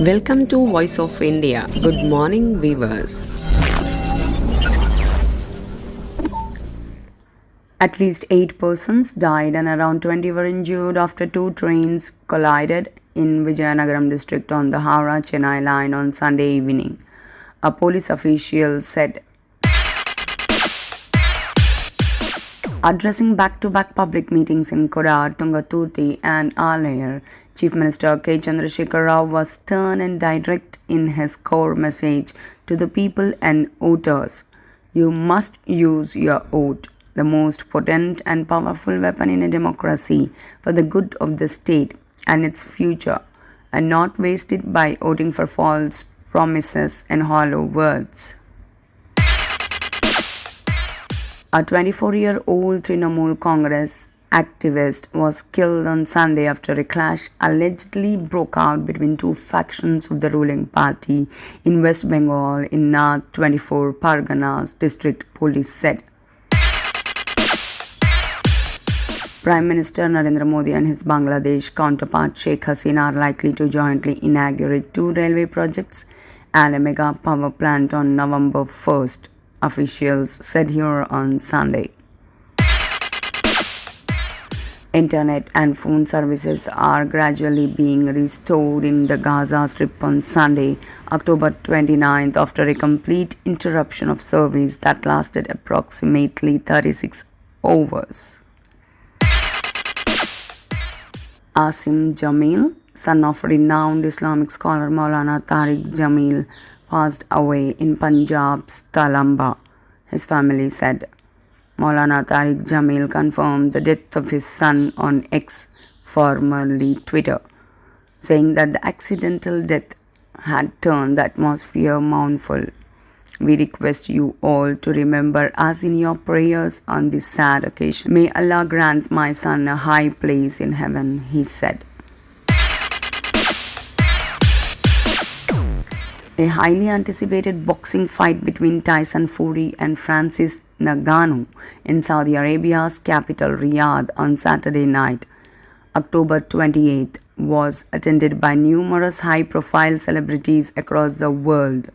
Welcome to Voice of India. Good morning, viewers. At least 8 persons died and around 20 were injured after two trains collided in Vizianagaram district on the Howrah-Chennai line on Sunday evening, a police official said. Addressing back-to-back public meetings in Korar, Tungaturthi and Alayyar, Chief Minister K. Chandrasekhar Rao was stern and direct in his core message to the people and voters. You must use your vote, the most potent and powerful weapon in a democracy, for the good of the state and its future, and not waste it by voting for false promises and hollow words. A 24-year-old Trinamool Congress activist was killed on Sunday after a clash allegedly broke out between two factions of the ruling party in West Bengal in North 24 Parganas district, police said. Prime Minister Narendra Modi and his Bangladesh counterpart Sheikh Hasina are likely to jointly inaugurate two railway projects and a mega power plant on November 1st. Officials said here on Sunday. Internet and phone services are gradually being restored in the Gaza Strip on Sunday, October 29th, after a complete interruption of service that lasted approximately 36 hours. Asim Jamil, son of renowned Islamic scholar Maulana Tariq Jamil, passed away in Punjab's Talamba, his family said. Maulana Tariq Jamil confirmed the death of his son on X, formerly Twitter, saying that the accidental death had turned the atmosphere mournful. We request you all to remember us in your prayers on this sad occasion. May Allah grant my son a high place in heaven, he said. A highly anticipated boxing fight between Tyson Fury and Francis Ngannou in Saudi Arabia's capital Riyadh on Saturday night, October 28th, was attended by numerous high-profile celebrities across the world.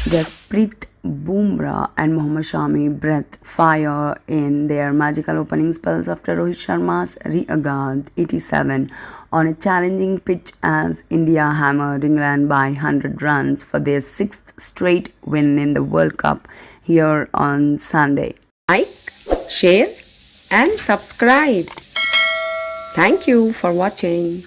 Jasprit Bumrah and Mohammad Shami breathed fire in their magical opening spells after Rohit Sharma's rearguard 87 on a challenging pitch as India hammered England by 100 runs for their sixth straight win in the World Cup here on Sunday. Like, share and subscribe. Thank you for watching.